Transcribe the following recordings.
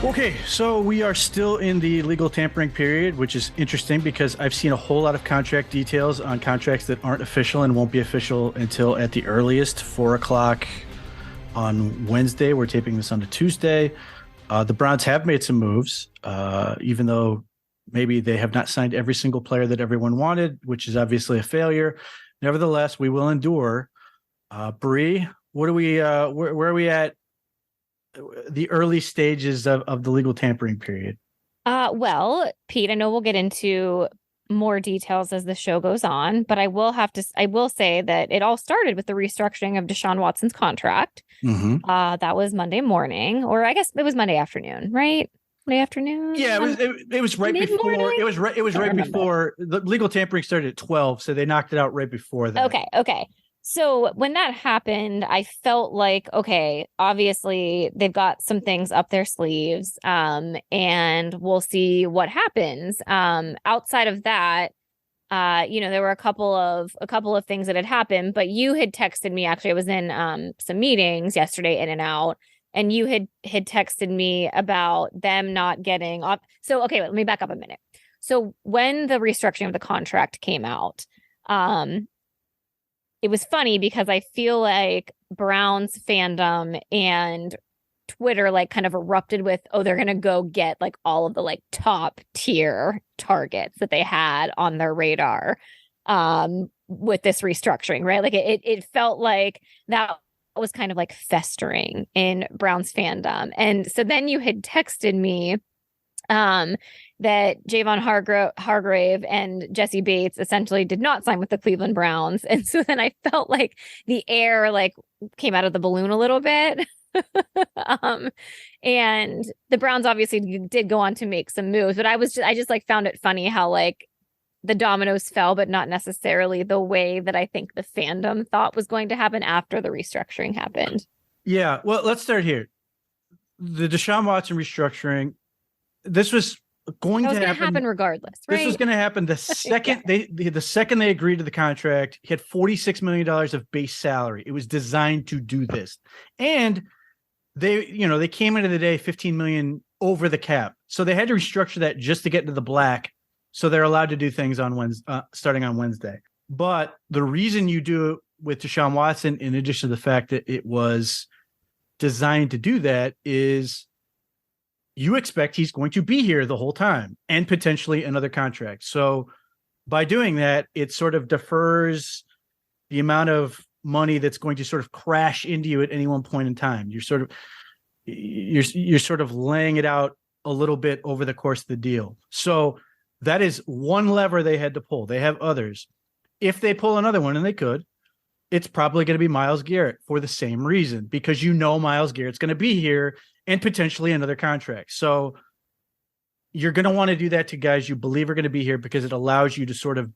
Okay, so we are still in the legal tampering period, which is interesting because I've seen a whole lot of contract details on contracts that aren't official and won't be official until at the earliest 4 o'clock on Wednesday. We're taping this on a Tuesday. The Browns have made some moves, even though maybe they have not signed every single player that everyone wanted, which is obviously a failure. Nevertheless, we will endure. Bree, what are we? Where are we at? The early stages of the legal tampering period? Well, Pete, I know we'll get into more details as the show goes on, but I will say that it all started with the restructuring of Deshaun Watson's contract. Mm-hmm. That was Monday morning, or I guess it was Monday afternoon, right? Monday afternoon. Yeah, it was right Mid-morning? before. It was right before the legal tampering started at 12, so they knocked it out right before that. Okay. So when that happened, I felt like, okay, obviously they've got some things up their sleeves, and we'll see what happens. Outside of that, there were a couple of things that had happened, but you had texted me. Actually, I was in some meetings yesterday, in and out, and you had texted me about them not getting off. So, okay, let me back up a minute. So when the restructuring of the contract came out, it was funny because I feel like Browns fandom and Twitter like kind of erupted with, oh, they're going to go get like all of the like top tier targets that they had on their radar with this restructuring, right? Like it felt like that was kind of like festering in Browns fandom. And so then you had texted me that Javon Hargrave and Jesse Bates essentially did not sign with the Cleveland Browns. And so then I felt like the air like came out of the balloon a little bit. And the Browns obviously did go on to make some moves, but I just like found it funny how like the dominoes fell, but not necessarily the way that I think the fandom thought was going to happen after the restructuring happened. Yeah, well, let's start here. The Deshaun Watson restructuring, this was going to happen regardless, right? This was going to happen the second the second they agreed to the contract. He had $46 million of base salary. It was designed to do this, and they came into the day 15 million over the cap, so they had to restructure that just to get into the black. So they're allowed to do things on Wednesday, starting on Wednesday. But the reason you do it with Deshaun Watson, in addition to the fact that it was designed to do that, is you expect he's going to be here the whole time and potentially another contract. So by doing that, it sort of defers the amount of money that's going to sort of crash into you at any one point in time. You're sort of laying it out a little bit over the course of the deal. So that is one lever they had to pull. They have others. If they pull another one, and they could, it's probably going to be Myles Garrett for the same reason, because Myles Garrett's going to be here and potentially another contract. So you're going to want to do that to guys you believe are going to be here, because it allows you to sort of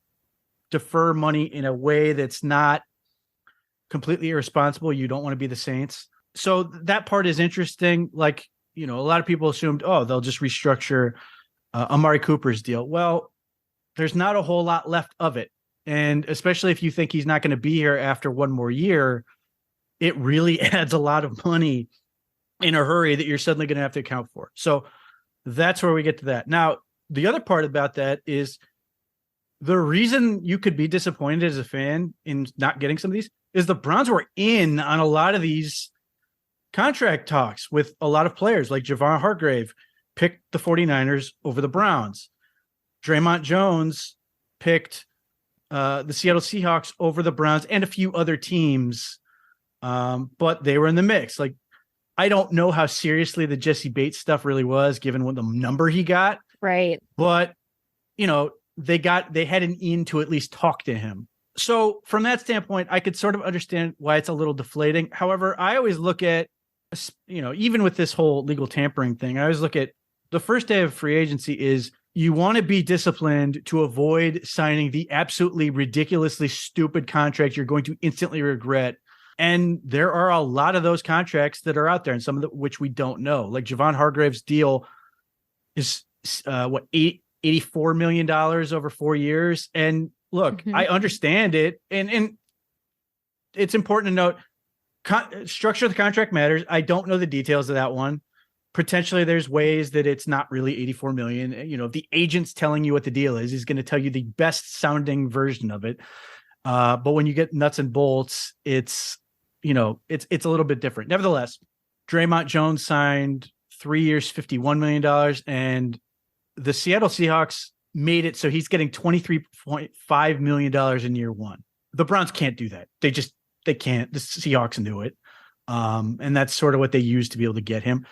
defer money in a way that's not completely irresponsible. You don't want to be the Saints. So that part is interesting. Like, a lot of people assumed, oh, they'll just restructure Amari Cooper's deal. Well, there's not a whole lot left of it. And especially if you think he's not going to be here after one more year, it really adds a lot of money in a hurry that you're suddenly going to have to account for. So that's where we get to that. Now, the other part about that is the reason you could be disappointed as a fan in not getting some of these is the Browns were in on a lot of these contract talks with a lot of players. Like Javon Hargrave picked the 49ers over the Browns. Draymond Jones picked the Seattle Seahawks over the Browns and a few other teams, but they were in the mix. Like, I don't know how seriously the Jesse Bates stuff really was, given what the number he got. Right. But, they had an in to at least talk to him. So from that standpoint, I could sort of understand why it's a little deflating. However, I always look at, even with this whole legal tampering thing, I always look at the first day of free agency is you want to be disciplined to avoid signing the absolutely ridiculously stupid contract you're going to instantly regret. And there are a lot of those contracts that are out there, and some of which we don't know. Like Javon Hargrave's deal is $84 million over 4 years. And look, I understand it. And it's important to note, structure of the contract matters. I don't know the details of that one. potentially there's ways that it's not really 84 million. The agent's telling you what the deal is. He's going to tell you the best sounding version of it. But when you get nuts and bolts, it's a little bit different. Nevertheless, Draymond Jones signed 3 years, $51 million, and the Seattle Seahawks made it so he's getting $23.5 million in year one. The Browns can't do that. They can't. The Seahawks knew it. And that's sort of what they used to be able to get him.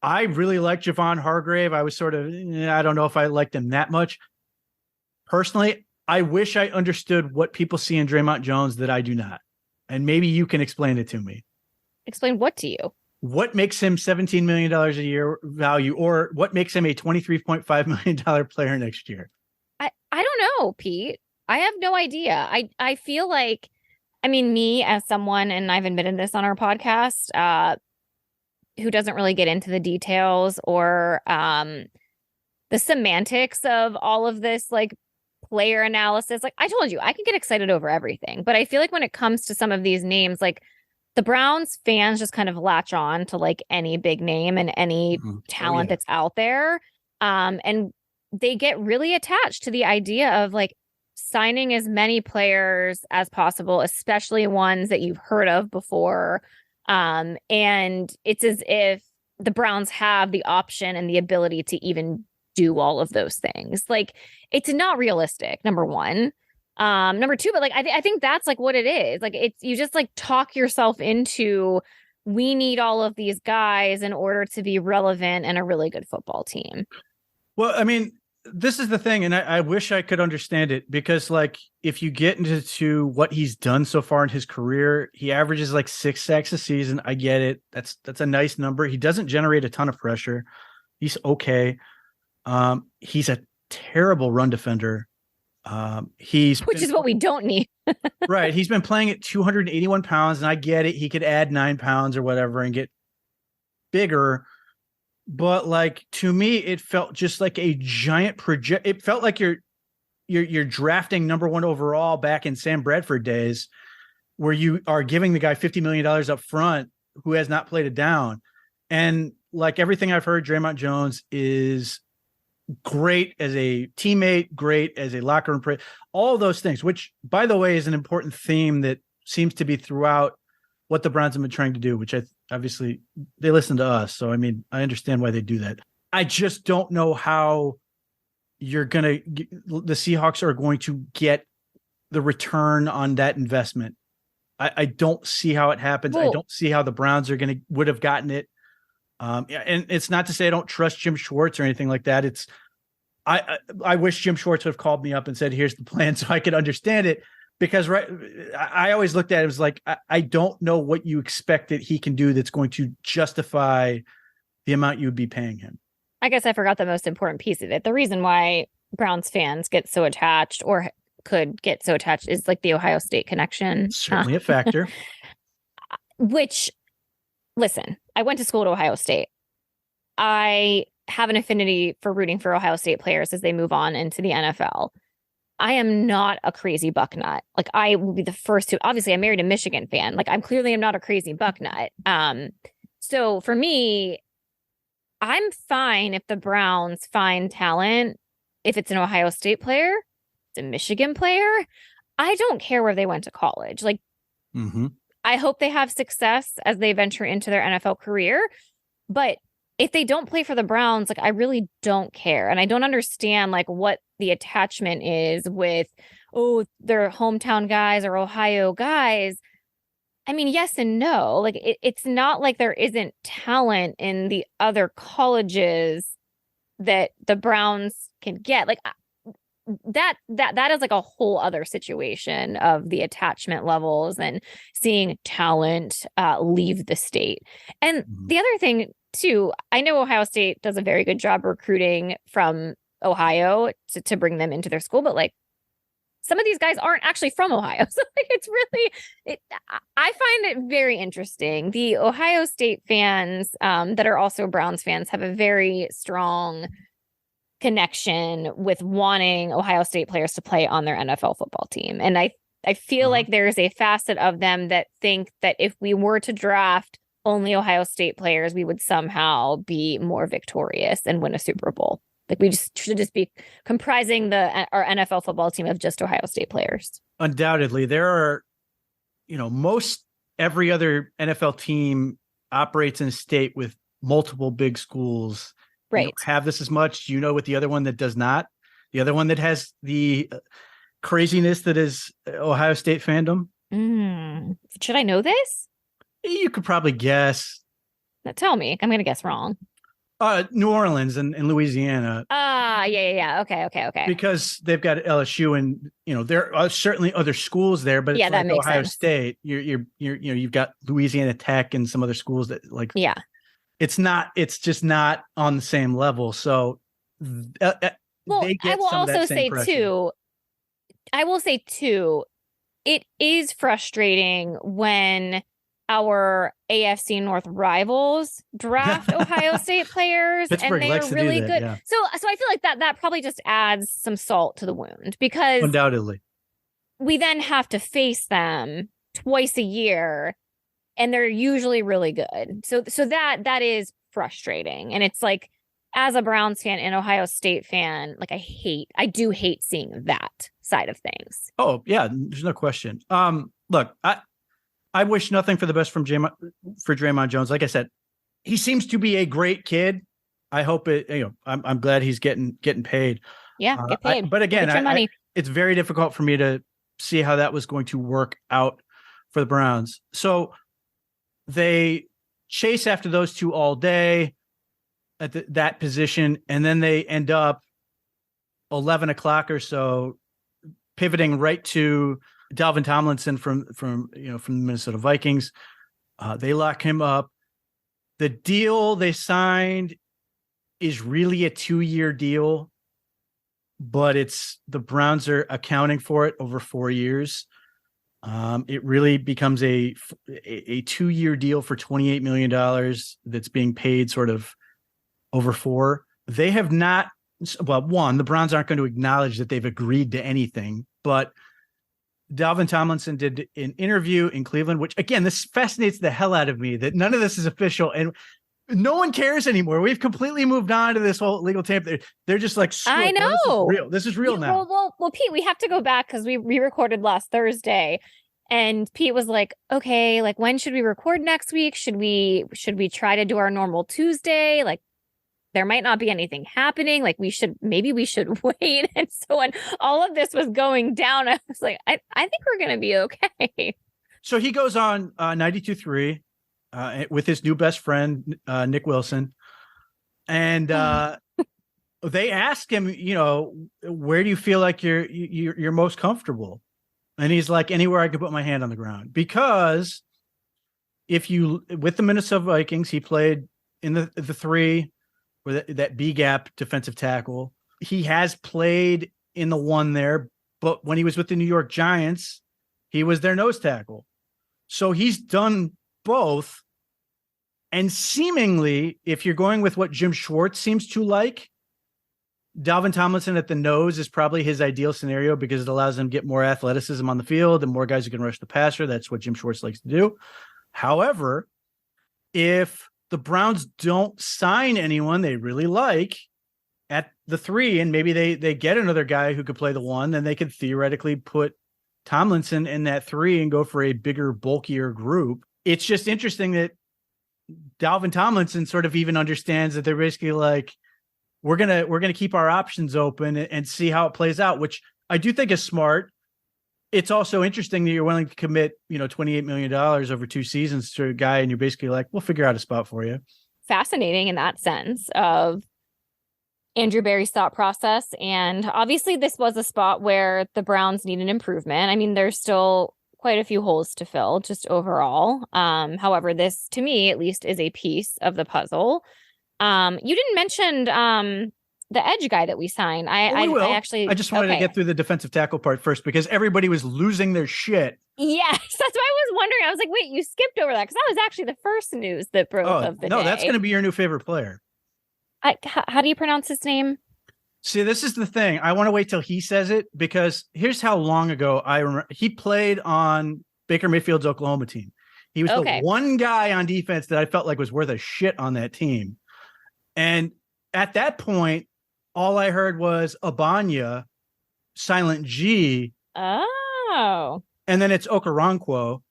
I really like Javon Hargrave. I was sort of, I don't know if I liked him that much. Personally, I wish I understood what people see in Draymond Jones that I do not. And maybe you can explain it to me. Explain what to you? What makes him $17 million a year value, or what makes him a $23.5 million player next year? I don't know, Pete. I have no idea. I feel like, me as someone, and I've admitted this on our podcast, who doesn't really get into the details or the semantics of all of this, like, player analysis. Like I told you, I can get excited over everything. But I feel like when it comes to some of these names, like the Browns fans just kind of latch on to like any big name and any talent that's out there. And they get really attached to the idea of like signing as many players as possible, especially ones that you've heard of before. And it's as if the Browns have the option and the ability to even do all of those things. Like it's not realistic, number one. Number two, but like I think that's like what it is. Like it's you just like talk yourself into we need all of these guys in order to be relevant and a really good football team. Well, this is the thing, and I wish I could understand it, because like if you get into what he's done so far in his career, he averages like 6 sacks a season. I get it. That's a nice number. He doesn't generate a ton of pressure. He's okay. He's a terrible run defender. Which is what we don't need. Right. He's been playing at 281 pounds, and I get it. He could add 9 pounds or whatever and get bigger. But like, to me, it felt just like a giant project. It felt like you're drafting number 1 overall back in Sam Bradford days, where you are giving the guy $50 million up front who has not played it down. And like everything I've heard, Draymond Jones is great as a teammate, great as a locker room, all those things, which by the way is an important theme that seems to be throughout what the Browns have been trying to do, which obviously they listen to us. So, I understand why they do that. I just don't know how the Seahawks are going to get the return on that investment. I don't see how it happens. Well, I don't see how the Browns would have gotten it. And it's not to say I don't trust Jim Schwartz or anything like that. I wish Jim Schwartz would have called me up and said, here's the plan, so I could understand it, because I always looked at it as like, I don't know what you expect that he can do that's going to justify the amount you would be paying him. I guess I forgot the most important piece of it. The reason why Browns fans get so attached or could get so attached is like the Ohio State connection. Certainly a factor. Which, listen, I went to school at Ohio State. I have an affinity for rooting for Ohio State players as they move on into the NFL. I am not a crazy bucknut. Like I will be the first to, obviously I married a Michigan fan. Like I'm not a crazy bucknut. So for me, I'm fine if the Browns find talent. If it's an Ohio State player, it's a Michigan player. I don't care where they went to college. Like, I hope they have success as they venture into their NFL career. But if they don't play for the Browns, like I really don't care. And I don't understand like what the attachment is with, they're hometown guys or Ohio guys. Yes and no. Like it's not like there isn't talent in the other colleges that the Browns can get. Like that is like a whole other situation of the attachment levels and seeing talent leave the state. And the other thing too, I know Ohio State does a very good job recruiting from Ohio to bring them into their school, but like some of these guys aren't actually from Ohio. So like it's really, I find it very interesting. The Ohio State fans that are also Browns fans have a very strong connection with wanting Ohio State players to play on their NFL football team. And I feel like there's a facet of them that think that if we were to draft only Ohio State players, we would somehow be more victorious and win a Super Bowl. Like we should just be comprising our NFL football team of just Ohio State players. Undoubtedly, there are, most every other NFL team operates in a state with multiple big schools. Right. You don't have this as much. With the other one that does not, the other one that has the craziness that is Ohio State fandom. Should I know this? You could probably guess. Now tell me. I'm going to guess wrong. New Orleans and Louisiana. Yeah. Okay. Because they've got LSU and there are certainly other schools there, but it's that makes Ohio sense. State. You've got Louisiana Tech and some other schools that it's just not on the same level. So I will say too, it is frustrating when our AFC North rivals draft Ohio State players Pittsburgh and they're really good. Yeah. So I feel like that probably just adds some salt to the wound because undoubtedly we then have to face them twice a year and they're usually really good. So that is frustrating. And it's like, as a Browns fan and Ohio State fan, like I do hate seeing that side of things. Oh yeah, there's no question. Look, I wish nothing for the best for Draymond Jones. Like I said, he seems to be a great kid. I hope I'm glad he's getting paid. Yeah, get paid. But again, it's very difficult for me to see how that was going to work out for the Browns. So they chase after those two all day at that position, and then they end up 11 o'clock or so pivoting right to Dalvin Tomlinson from the Minnesota Vikings. They lock him up. The deal they signed is really a 2-year deal, but the Browns are accounting for it over 4 years. It really becomes a 2-year deal for $28 million that's being paid sort of over 4. They have not, the Browns aren't going to acknowledge that they've agreed to anything, but Dalvin Tomlinson did an interview in Cleveland, which again, this fascinates the hell out of me that none of this is official and no one cares anymore. We've completely moved on to this whole legal tape. They're just like, I know this is real now. Well, Pete, we have to go back because we recorded last Thursday and Pete was like, okay, like when should we record next week? Should we try to do our normal Tuesday? Like, there might not be anything happening. Like maybe we should wait. And so when all of this was going down, I was like, I think we're going to be okay. So he goes on 92.3 with his new best friend, Nick Wilson. And they ask him, where do you feel like you're most comfortable? And he's like, anywhere I can put my hand on the ground. Because with the Minnesota Vikings, he played in the 3, or that B gap defensive tackle. He has played in the 1 there, but when he was with the New York Giants, he was their nose tackle. So he's done both. And seemingly, if you're going with what Jim Schwartz seems to like, Dalvin Tomlinson at the nose is probably his ideal scenario because it allows him to get more athleticism on the field and more guys who can rush the passer. That's what Jim Schwartz likes to do. However, if the Browns don't sign anyone they really like at the 3, and maybe they get another guy who could play the 1, then they could theoretically put Tomlinson in that 3 and go for a bigger, bulkier group. It's just interesting that Dalvin Tomlinson sort of even understands that they're basically like, we're gonna keep our options open and see how it plays out, which I do think is smart. It's also interesting that you're willing to commit, $28 million over 2 seasons to a guy, and you're basically like, we'll figure out a spot for you. Fascinating in that sense of Andrew Berry's thought process. And obviously this was a spot where the Browns need an improvement. I mean, there's still quite a few holes to fill just overall. However, this to me at least is a piece of the puzzle. You didn't mention the edge guy that we signed. I just wanted to get through the defensive tackle part first because everybody was losing their shit. Yes, that's what I was wondering. I was like, wait, you skipped over that because that was actually the first news that broke of the day. No, that's going to be your new favorite player. How do you pronounce his name? See, this is the thing. I want to wait till he says it because here's how long ago I remember. He played on Baker Mayfield's Oklahoma team. He was Okay. the one guy on defense that I felt like was worth a shit on that team. And at that point, all I heard was Ogbonnia, Silent G, Oh. and then it's Okoronkwo.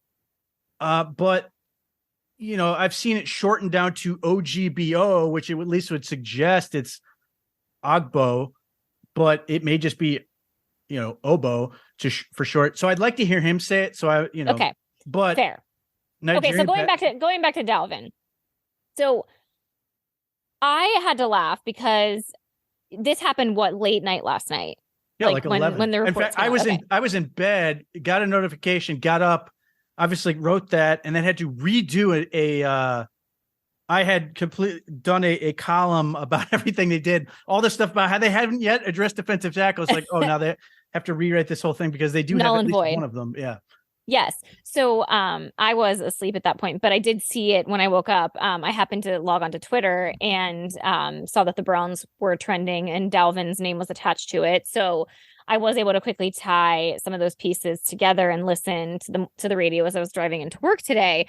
But I've seen it shortened down to OGBO, which it at least would suggest it's Ogbo, but it may just be, Obo for short. So I'd like to hear him say it. So Okay. But fair. Nigerian Okay, so going back to Dalvin. So I had to laugh because this happened late night last night. Yeah, like 11. When the reports in fact, I was in bed, got a notification, got up, obviously wrote that, and then had to redo I had completely done a column about everything they did, all this stuff about how they haven't yet addressed defensive tackles. Like, oh, now they have to rewrite this whole thing because they do have at least one of them. Yeah. Yes. So I was asleep at that point, but I did see it when I woke up. I happened to log onto Twitter and saw that the Browns were trending and Dalvin's name was attached to it. So I was able to quickly tie some of those pieces together and listen to the radio as I was driving into work today.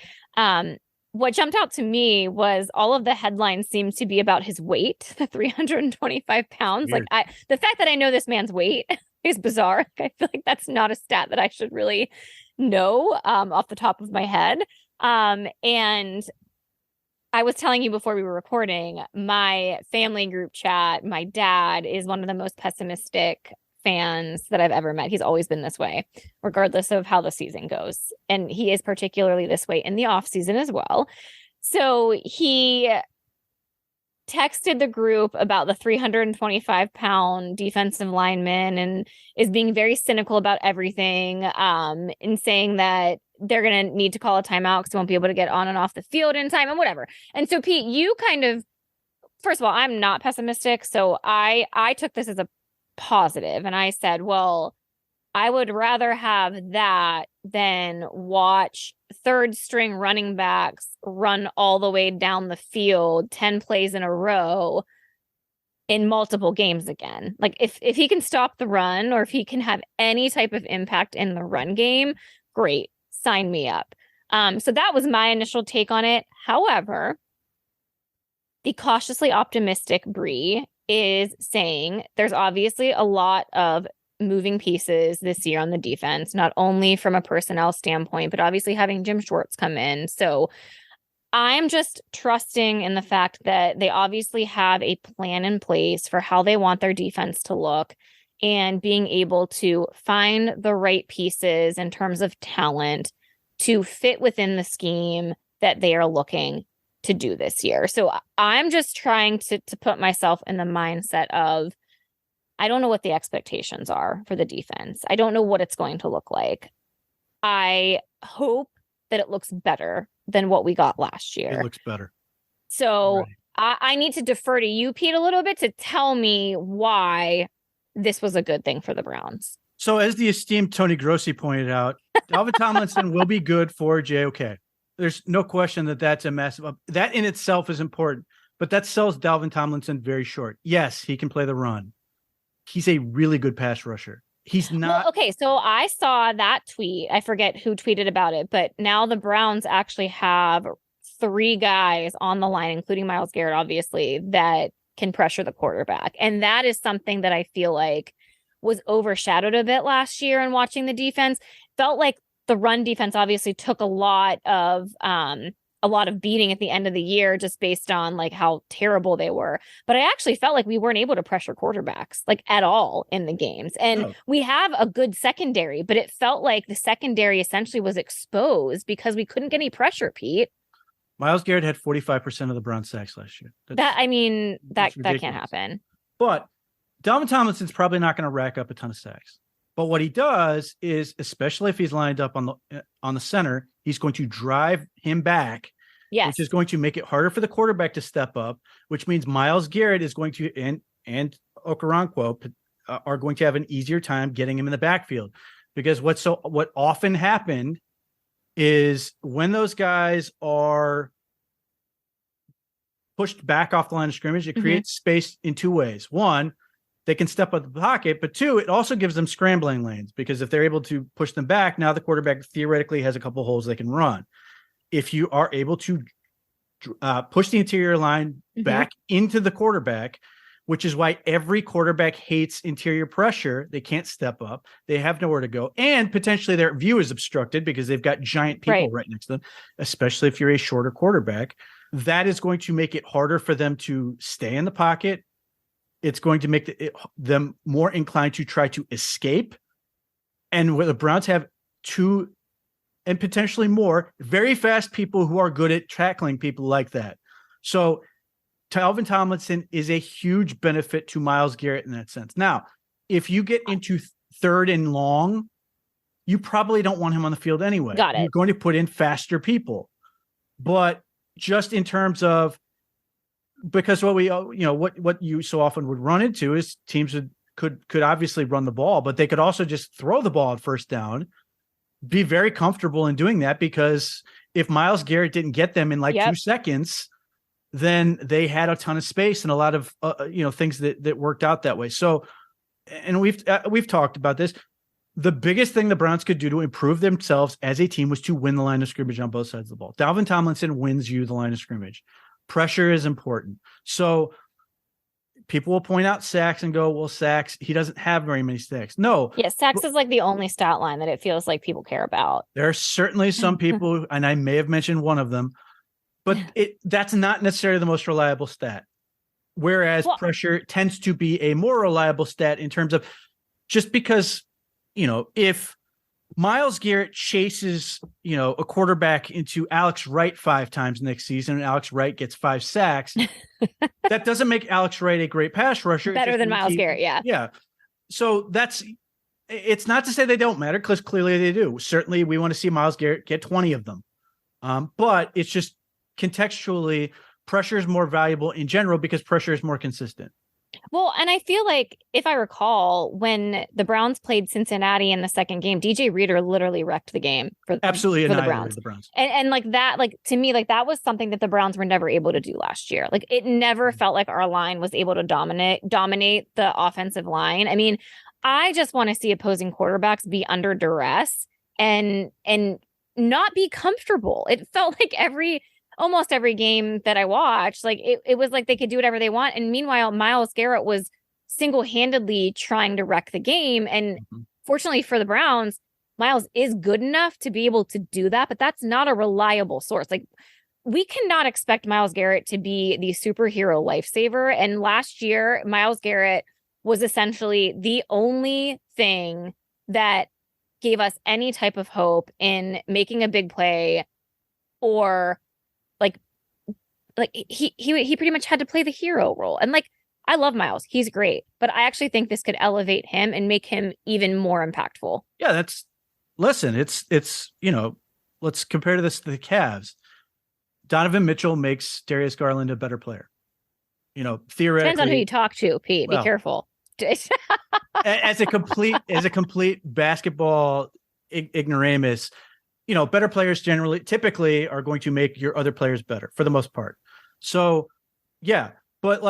What jumped out to me was all of the headlines seemed to be about his weight, the 325 pounds. Weird. Like the fact that I know this man's weight is bizarre. I feel like that's not a stat that I should really know off the top of my head. And I was telling you before we were recording, my family group chat, my dad is one of the most pessimistic fans that I've ever met. He's always been this way, regardless of how the season goes. And he is particularly this way in the off season as well. So he texted the group about the 325-pound defensive lineman and is being very cynical about everything, and saying that they're going to need to call a timeout because they won't be able to get on and off the field in time and whatever. And so, Pete, you kind of, first of all, I'm not pessimistic. So I took this as a positive and I said, well, I would rather have that than watch third string running backs run all the way down the field 10 plays in a row in multiple games again. Like if he can stop the run or if he can have any type of impact in the run game, great, sign me up. So that was my initial take on it. However, the cautiously optimistic Bree is saying there's obviously a lot of moving pieces this year on the defense, not only from a personnel standpoint, but obviously having Jim Schwartz come in. So I'm just trusting in the fact that they obviously have a plan in place for how they want their defense to look and being able to find the right pieces in terms of talent to fit within the scheme that they are looking to do this year. So I'm just trying to put myself in the mindset of, I don't know what the expectations are for the defense. I don't know what it's going to look like. I hope that it looks better than what we got last year. It looks better. So right. I need to defer to you, Pete, a little bit to tell me why this was a good thing for the Browns. So as the esteemed Tony Grossi pointed out, Dalvin Tomlinson will be good for JOK. There's no question that that's a massive that in itself is important, but that sells Dalvin Tomlinson very short. Yes, he can play the run. He's a really good pass rusher. He's not. Well, okay, so I saw that tweet. I forget who tweeted about it, but now the Browns actually have 3 guys on the line, including Myles Garrett, obviously, that can pressure the quarterback. And that is something that I feel like was overshadowed a bit last year in watching the defense. Felt like the run defense obviously took a lot of beating at the end of the year just based on like how terrible they were. But I actually felt like we weren't able to pressure quarterbacks like at all in the games. And we have a good secondary, but it felt like the secondary essentially was exposed because we couldn't get any pressure, Pete. Myles Garrett had 45% of the Browns sacks last year. That can't happen. But Dalvin Tomlinson's probably not going to rack up a ton of sacks. But what he does is, especially if he's lined up on the center, he's going to drive him back, which is going to make it harder for the quarterback to step up, which means Myles Garrett is going to and Okoronkwo are going to have an easier time getting him in the backfield. Because what often happened is when those guys are pushed back off the line of scrimmage, it creates space in 2 ways. One, they can step up the pocket, but 2, it also gives them scrambling lanes because if they're able to push them back, now the quarterback theoretically has a couple holes they can run. if you are able to push the interior line back into the quarterback, which is why every quarterback hates interior pressure. They can't step up. They have nowhere to go. And potentially their view is obstructed because they've got giant people right next to them, especially if you're a shorter quarterback. That is going to make it harder for them to stay in the pocket. It's going to make them more inclined to try to escape. And where the Browns have two and potentially more very fast people who are good at tackling people like that. So Dalvin Tomlinson is a huge benefit to Myles Garrett in that sense. Now, if you get into third and long, you probably don't want him on the field anyway. Got it. You're going to put in faster people. But just in terms of, because what what you so often would run into is teams could obviously run the ball, but they could also just throw the ball at first down, be very comfortable in doing that, because if Myles Garrett didn't get them in 2 seconds, then they had a ton of space and a lot of things that worked out that way. So, and we've talked about this. The biggest thing the Browns could do to improve themselves as a team was to win the line of scrimmage on both sides of the ball. Dalvin Tomlinson wins you the line of scrimmage. Pressure is important. So people will point out sacks and go, well, sacks, he doesn't have very many sacks. No. Yeah, sacks is like the only stat line that it feels like people care about. There are certainly some people, and I may have mentioned one of them, but that's not necessarily the most reliable stat. Whereas pressure tends to be a more reliable stat in terms of, just because, if Myles Garrett chases, a quarterback into Alex Wright 5 times next season and Alex Wright gets 5 sacks, that doesn't make Alex Wright a great pass rusher. Better than Myles Garrett, yeah. Yeah. So it's not to say they don't matter, because clearly they do. Certainly we want to see Myles Garrett get 20 of them. But it's just contextually, pressure is more valuable in general because pressure is more consistent. Well, and I feel like, if I recall, when the Browns played Cincinnati in the second game, DJ Reader literally wrecked the game for the Browns. And like that, to me, that was something that the Browns were never able to do last year. Like, it never felt like our line was able to dominate the offensive line. I mean, I just want to see opposing quarterbacks be under duress and not be comfortable. It felt like almost every game that I watched, it was like they could do whatever they want. And meanwhile, Myles Garrett was single-handedly trying to wreck the game. And fortunately for the Browns, Myles is good enough to be able to do that, but that's not a reliable source. We cannot expect Myles Garrett to be the superhero lifesaver. And last year, Myles Garrett was essentially the only thing that gave us any type of hope in making a big play, or he pretty much had to play the hero role. And I love Myles. He's great. But I actually think this could elevate him and make him even more impactful. Yeah, it's let's compare this to the Cavs. Donovan Mitchell makes Darius Garland a better player. Theoretically. Depends on who you talk to, Pete. Be careful. as a complete basketball ignoramus, better players typically are going to make your other players better for the most part. So, yeah, but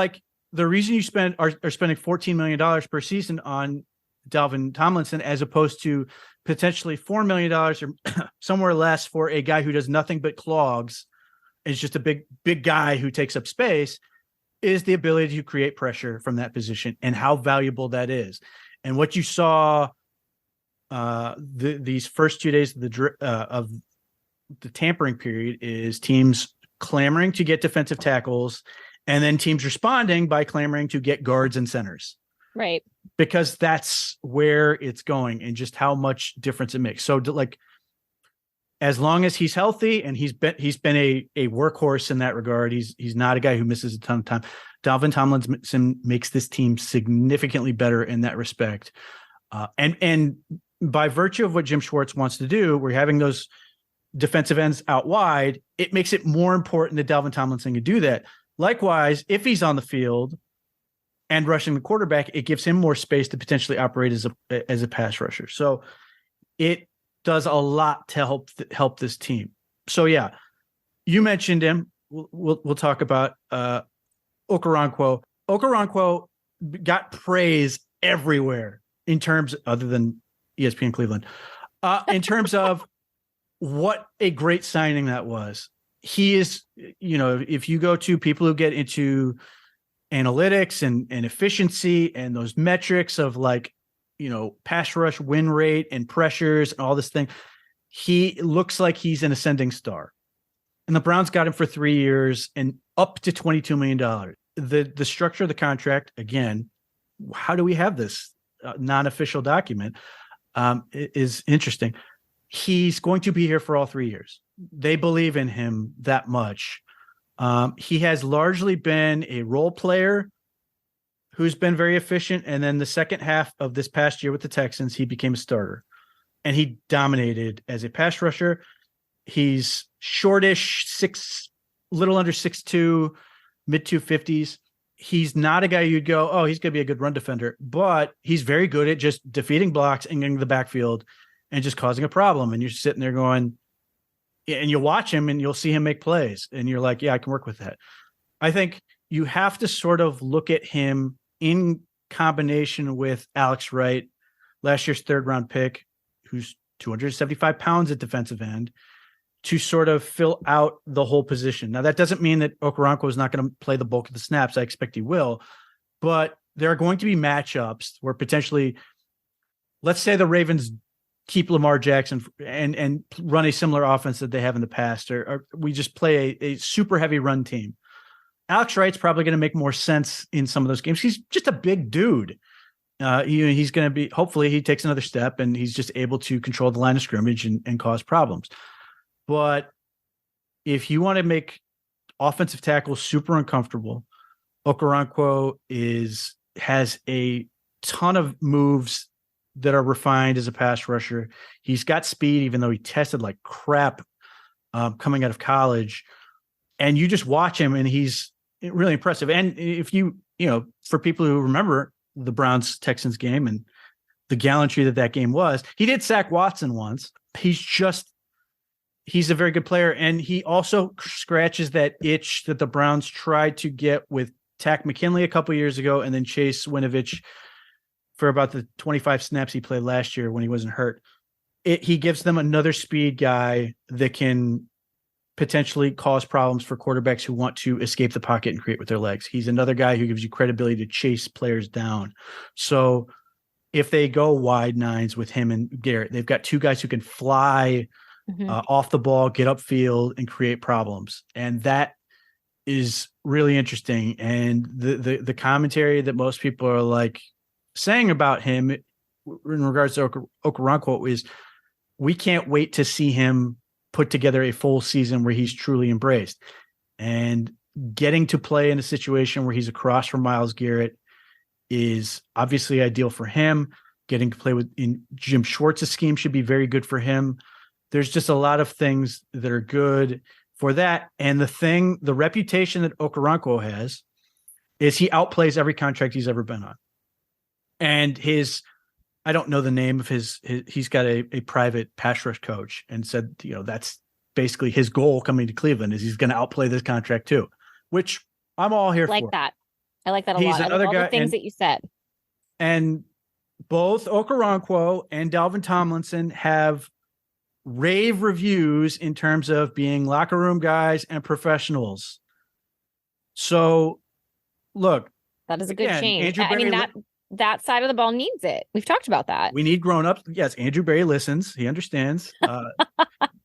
the reason you are spending $14 million per season on Dalvin Tomlinson, as opposed to potentially $4 million or somewhere less for a guy who does nothing but clogs, is just a big guy who takes up space, is the ability to create pressure from that position and how valuable that is. And what you saw these first 2 days of the tampering period is teams clamoring to get defensive tackles, and then teams responding by clamoring to get guards and centers. Right. Because that's where it's going and just how much difference it makes. So as long as he's healthy, and he's been a workhorse in that regard, he's not a guy who misses a ton of time. Dalvin Tomlinson makes this team significantly better in that respect. And by virtue of what Jim Schwartz wants to do, we're having those defensive ends out wide. It makes it more important that Dalvin Tomlinson can do that. Likewise, if he's on the field and rushing the quarterback, it gives him more space to potentially operate as a pass rusher. So it does a lot to help this team. So yeah, you mentioned him. We'll talk about Okoronkwo. Okoronkwo got praise everywhere in terms, other than ESPN Cleveland, in terms of what a great signing that was. He is, if you go to people who get into analytics and efficiency and those metrics of pass rush win rate and pressures and all this thing, he looks like he's an ascending star. And the Browns got him for 3 years and up to $22 million. The structure of the contract, again, how do we have this non-official document, is interesting. He's going to be here for all 3 years. They believe in him that much. He has largely been a role player who's been very efficient. And then the second half of this past year with the Texans, he became a starter. And he dominated as a pass rusher. He's shortish, little under 6'2", mid 250s. He's not a guy you'd go, oh, he's going to be a good run defender, but he's very good at just defeating blocks and getting the backfield and just causing a problem. And you're sitting there going, and you'll watch him and you'll see him make plays. And you're like, yeah, I can work with that. I think you have to sort of look at him in combination with Alex Wright, last year's 3rd round pick, who's 275 pounds at defensive end, to sort of fill out the whole position. Now, that doesn't mean that Okoronkwo is not going to play the bulk of the snaps. I expect he will, but there are going to be matchups where potentially, let's say the Ravens keep Lamar Jackson and run a similar offense that they have in the past, or we just play a super heavy run team. Alex Wright's probably going to make more sense in some of those games. He's just a big dude. He's going to be, hopefully he takes another step and he's just able to control the line of scrimmage and cause problems. But if you want to make offensive tackles super uncomfortable, Okoronkwo has a ton of moves that are refined as a pass rusher. He's got speed, even though he tested like crap coming out of college. And you just watch him and he's really impressive. And if for people who remember the Browns-Texans game and the gallantry that game was, he did sack Watson once. He's a very good player. And he also scratches that itch that the Browns tried to get with Tack McKinley a couple years ago, and then Chase Winovich for about the 25 snaps he played last year when he wasn't hurt. He gives them another speed guy that can potentially cause problems for quarterbacks who want to escape the pocket and create with their legs. He's another guy who gives you credibility to chase players down. So if they go wide nines with him and Garrett, they've got 2 guys who can fly off the ball, get upfield, and create problems. And that is really interesting. And the commentary that most people are like saying about him in regards to Okoronkwo is, we can't wait to see him put together a full season where he's truly embraced. And getting to play in a situation where he's across from Myles Garrett is obviously ideal for him. Getting to play in Jim Schwartz's scheme should be very good for him. There's just a lot of things that are good for that. And the reputation that Okoronkwo has is he outplays every contract he's ever been on. And I don't know the name of he's got a private pass rush coach, and said, that's basically his goal coming to Cleveland is he's going to outplay this contract too, which I'm all here for. I like that a lot. Another all guy, the things that you said. And both Okoronkwo and Dalvin Tomlinson have rave reviews in terms of being locker room guys and professionals. So look, that is a good change. That side of the ball needs it. We've talked about that. We need grown-ups. Yes, Andrew Berry listens. He understands.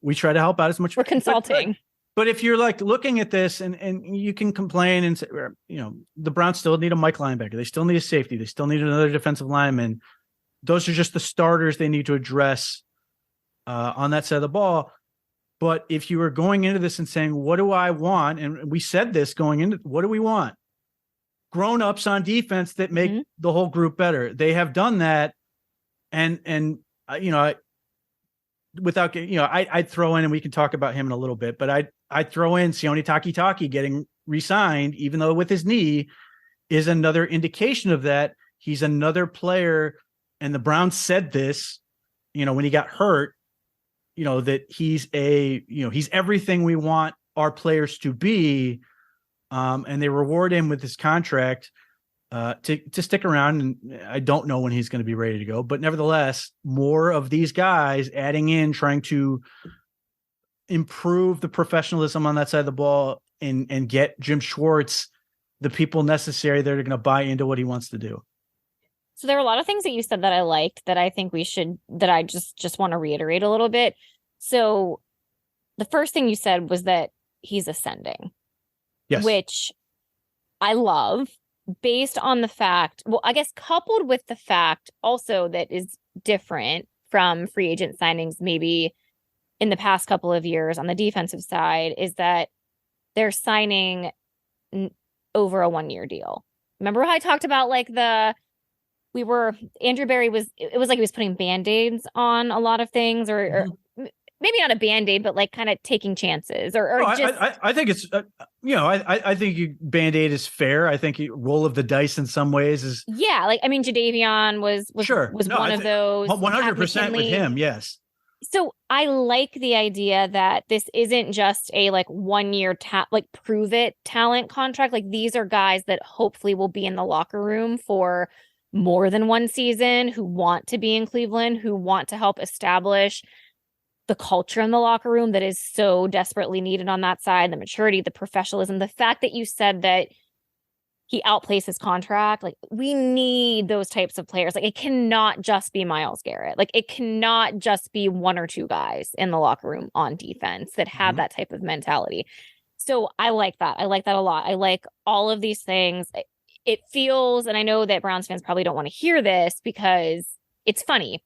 We try to help out as much. We're consulting. But if you're like looking at this and you can complain and say, the Browns still need a Mike linebacker. They still need a safety. They still need another defensive lineman. Those are just the starters they need to address on that side of the ball. But if you were going into this and saying, what do I want? And we said this going into, what do we want? Grown-ups on defense that make the whole group better. They have done that. And I'd throw in, and we can talk about him in a little bit, but I'd throw in Sione Takitaki getting re-signed, even though with his knee, is another indication of that. He's another player. And the Browns said this, when he got hurt, that he's he's everything we want our players to be. And they reward him with this contract to stick around. And I don't know when he's going to be ready to go, but nevertheless, more of these guys adding in, trying to improve the professionalism on that side of the ball and get Jim Schwartz the people necessary that are going to buy into what he wants to do. So there are a lot of things that you said that I liked that I think that I just want to reiterate a little bit. So the first thing you said was that he's ascending. Yes. Which I love, based on the fact, well, I guess coupled with the fact also that is different from free agent signings maybe in the past couple of years on the defensive side, is that they're signing over a 1-year deal. Remember how I talked about like Andrew Berry it was like he was putting Band-Aids on a lot of things, or maybe not a Band-Aid, but like kind of taking chances I think it's, I think Band-Aid is fair. I think roll of the dice in some ways is. Yeah. Like, I mean, Jadeveon was one of those. 100% with him. Yes. So I like the idea that this isn't just a like 1-year prove it talent contract. Like these are guys that hopefully will be in the locker room for more than one season, who want to be in Cleveland, who want to help establish the culture in the locker room that is so desperately needed on that side, the maturity, the professionalism, the fact that you said that he outplays his contract. Like we need those types of players. Like it cannot just be Myles Garrett. Like it cannot just be one or two guys in the locker room on defense that have that type of mentality. So I like that. I like that a lot. I like all of these things. It feels, and I know that Browns fans probably don't want to hear this because it's funny.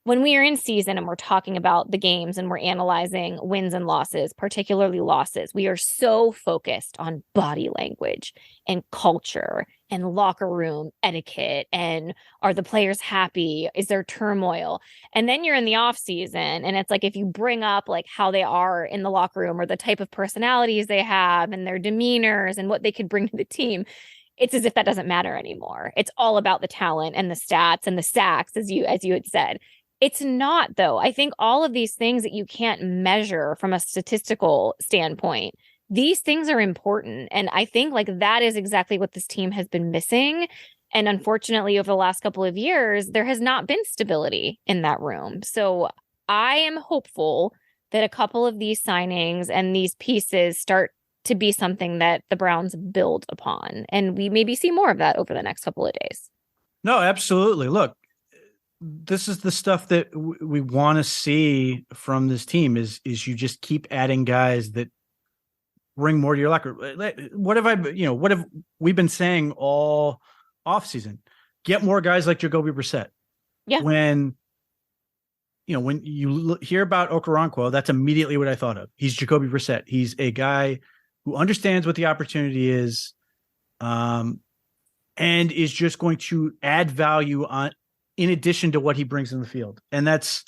When we are in season and we're talking about the games and we're analyzing wins and losses, particularly losses, we are so focused on body language and culture and locker room etiquette. And are the players happy? Is there turmoil? And then you're in the off season and it's like, if you bring up like how they are in the locker room or the type of personalities they have and their demeanors and what they could bring to the team, it's as if that doesn't matter anymore. It's all about the talent and the stats and the sacks, as you had said. It's not, though. I think all of these things that you can't measure from a statistical standpoint, these things are important. And I think like that is exactly what this team has been missing. And unfortunately, over the last couple of years, there has not been stability in that room. So I am hopeful that a couple of these signings and these pieces start to be something that the Browns build upon. And we maybe see more of that over the next couple of days. No, absolutely. Look, this is the stuff that we want to see from this team is you just keep adding guys that bring more to your locker. What have we been saying all offseason? Get more guys like Jacoby Brissett. Yeah. When you hear about Okoronkwo, that's immediately what I thought of. He's Jacoby Brissett. He's a guy who understands what the opportunity is, and is just going to add value in addition to what he brings in the field. And that's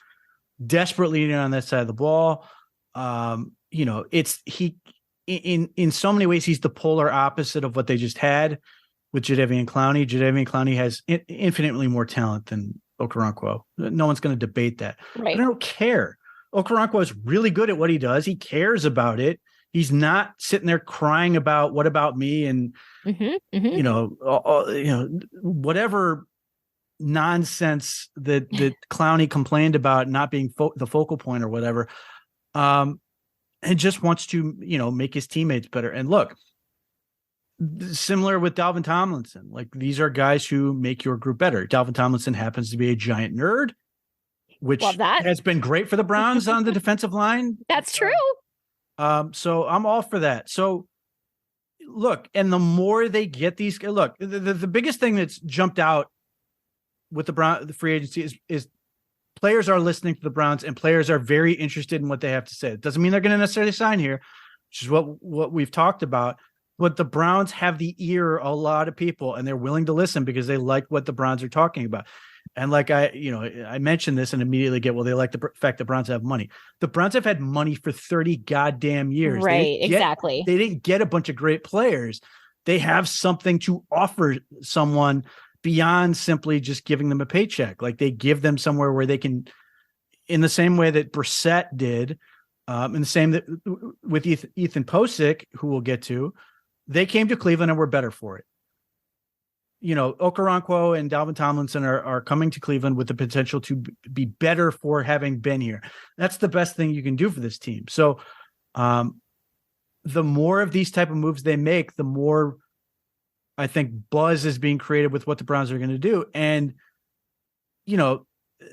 desperately needed on that side of the ball. In so many ways, he's the polar opposite of what they just had with Jadeveon Clowney. Jadeveon Clowney has infinitely more talent than Okoronkwo. No one's going to debate that. Right. But I don't care. Okoronkwo is really good at what he does. He cares about it. He's not sitting there crying about what about me and, whatever nonsense that Clowney complained about not being the focal point or whatever, and just wants to make his teammates better. And look, similar with Dalvin Tomlinson, like these are guys who make your group better. Dalvin Tomlinson happens to be a giant nerd, which has been great for the Browns on the defensive line. That's true. So I'm all for that. So look, and the more they get these, look, the biggest thing that's jumped out with the free agency is players are listening to the Browns and players are very interested in what they have to say. It doesn't mean they're going to necessarily sign here, which is what we've talked about. But the Browns have the ear of a lot of people and they're willing to listen because they like what the Browns are talking about. And like I mentioned this and immediately they like the fact the Browns have money. The Browns have had money for 30 goddamn years. Right, exactly. They didn't get a bunch of great players. They have something to offer someone beyond simply just giving them a paycheck. Like they give them somewhere where they can, in the same way that Brissett did, in the same that with Ethan Pocic, who we'll get to, they came to Cleveland and were better for it. Okoronkwo and Dalvin Tomlinson are coming to Cleveland with the potential to be better for having been here. That's the best thing you can do for this team. So the more of these type of moves they make, the more I think buzz is being created with what the Browns are going to do. And,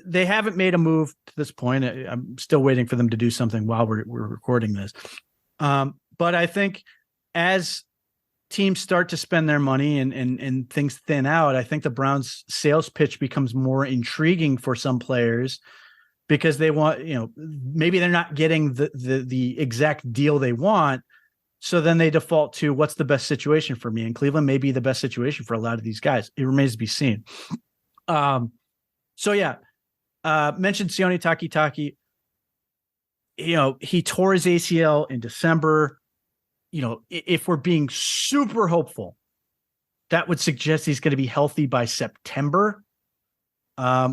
they haven't made a move to this point. I'm still waiting for them to do something while we're recording this. But I think as teams start to spend their money and things thin out, I think the Browns sales pitch becomes more intriguing for some players because they want, maybe they're not getting the exact deal they want. So then they default to what's the best situation for me. And Cleveland may be the best situation for a lot of these guys. It remains to be seen. Mentioned Sione Takitaki. He tore his ACL in December. If we're being super hopeful, that would suggest he's going to be healthy by September,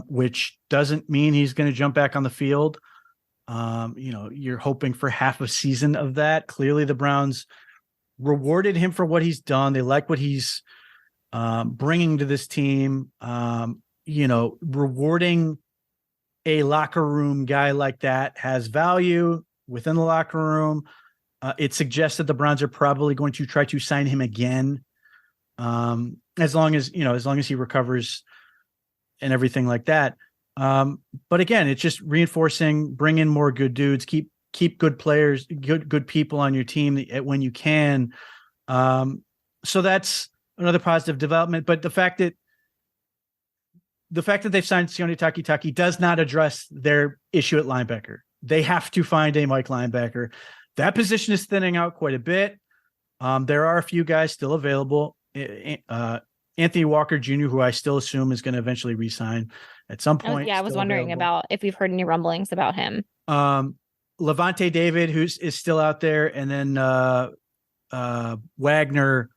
which doesn't mean he's going to jump back on the field. You're hoping for half a season of that. Clearly the Browns rewarded him for what he's done. They like what he's bringing to this team. Rewarding a locker room guy like that has value within the locker room. It suggests that the Browns are probably going to try to sign him again. As long as he recovers and everything like that. But again, it's just reinforcing, bring in more good dudes, keep good players, good people on your team when you can. So that's another positive development. But the fact that they've signed Sione Takitaki does not address their issue at linebacker. They have to find a Mike linebacker. That position is thinning out quite a bit. There are a few guys still available. Anthony Walker Jr., who I still assume is going to eventually re-sign at some point. I was wondering about if we've heard any rumblings about him. Levante David, is still out there, and then Wagner,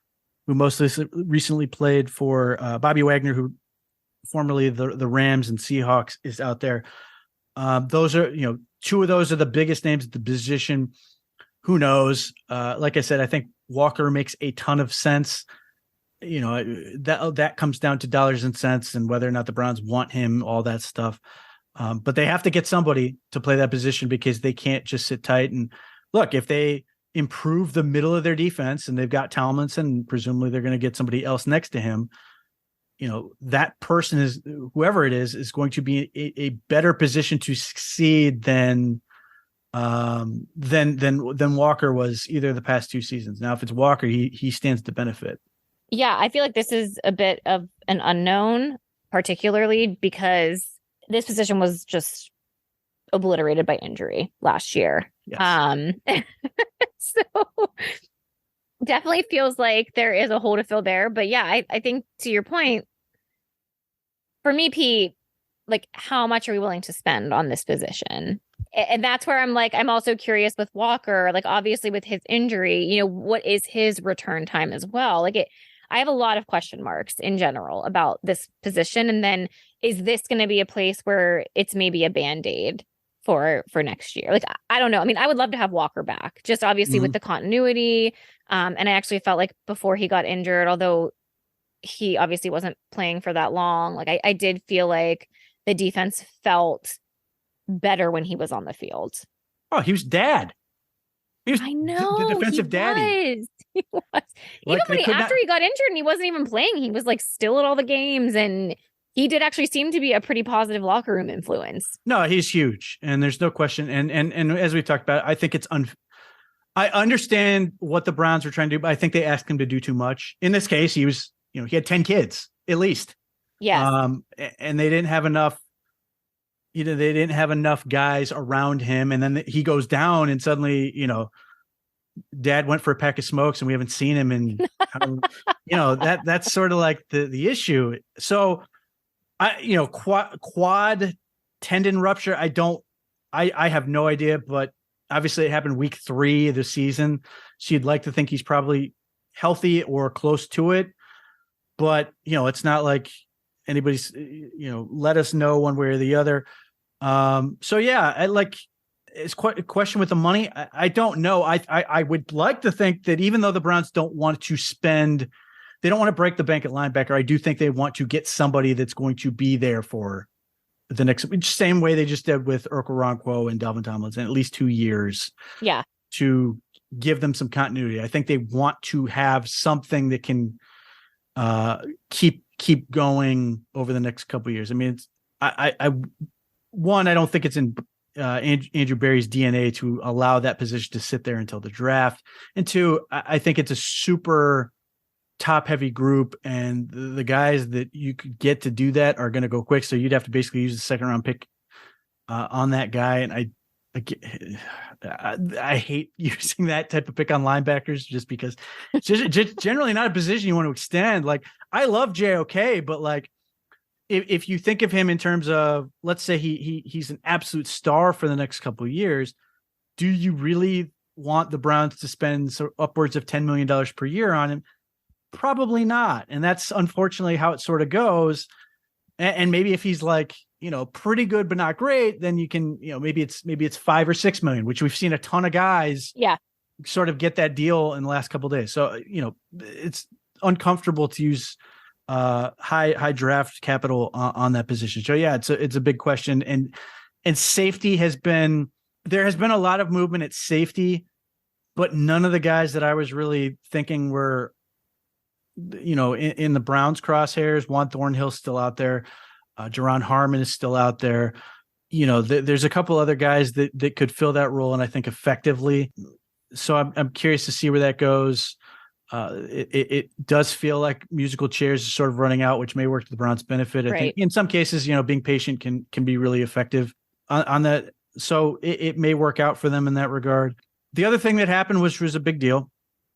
who most recently played for Bobby Wagner, who formerly the Rams and Seahawks, is out there. Those are, two of those are the biggest names at the position. Who knows? Like I said, I think Walker makes a ton of sense. That comes down to dollars and cents and whether or not the Browns want him, all that stuff. But they have to get somebody to play that position because they can't just sit tight. And look, if they improve the middle of their defense and they've got Tomlinson, presumably they're going to get somebody else next to him. That person is, whoever it is going to be a better position to succeed than Walker was either the past two seasons. Now, if it's Walker, he stands to benefit. Yeah, I feel like this is a bit of an unknown, particularly because this position was just obliterated by injury last year. Yes. So definitely feels like there is a hole to fill there. But yeah, I think to your point, for me, Pete, like, how much are we willing to spend on this position? And that's where I'm also curious with Walker, like, obviously with his injury, what is his return time as well? I have a lot of question marks in general about this position. And then is this going to be a place where it's maybe a Band-Aid for next year? Like, I don't know. I mean, I would love to have Walker back, just obviously with the continuity. And I actually felt like before he got injured, although he obviously wasn't playing for that long, like I did feel like the defense felt better when he was on the field. Oh, he was dad. He was I know the defensive daddy. He was. Even after he got injured and he wasn't even playing, he was like still at all the games, and he did actually seem to be a pretty positive locker room influence. No, he's huge, and there's no question. And as we talked about, I think it's I understand what the Browns were trying to do, but I think they asked him to do too much. In this case, he was, he had 10 kids at least. Yeah. And they didn't have enough. They didn't have enough guys around him, and then he goes down, and suddenly, Dad went for a pack of smokes, and we haven't seen him, and that's sort of like the issue. So, quad tendon rupture. I have no idea, but obviously it happened week 3 of the season. So you'd like to think he's probably healthy or close to it, but it's not like anybody's, let us know one way or the other. So yeah, it's quite a question with the money. I don't know. I would like to think that even though the Browns don't want to spend they don't want to break the bank at linebacker. I do think they want to get somebody that's going to be there for the next, same way they just did with Okoronkwo and Dalvin Tomlinson, at least 2 years. Yeah. To give them some continuity. I think they want to have something that can keep going over the next couple of years. I mean, I don't think it's in Andrew Berry's DNA to allow that position to sit there until the draft. And two, I think it's a super top heavy group, and the guys that you could get to do that are going to go quick. So you'd have to basically use the second round pick on that guy. And I hate using that type of pick on linebackers just because it's just generally not a position you want to extend. Like, I love JOK, but like, if you think of him in terms of, let's say he's an absolute star for the next couple of years, do you really want the Browns to spend upwards of $10 million per year on him? Probably not. And that's unfortunately how it sort of goes. And maybe if he's like, pretty good, but not great, then you can, maybe it's $5 or $6 million, which we've seen a ton of guys sort of get that deal in the last couple of days. So, it's uncomfortable to use high draft capital on that position. So yeah, it's a big question. And safety there has been a lot of movement at safety, but none of the guys that I was really thinking were, in the Browns crosshairs. Juan Thornhill's still out there. Jerron Harmon is still out there. There's a couple other guys that could fill that role, and I think effectively. So I'm curious to see where that goes. It does feel like musical chairs is sort of running out, which may work to the Browns' benefit. I think in some cases, being patient can be really effective on that. So it may work out for them in that regard. The other thing that happened, which was a big deal,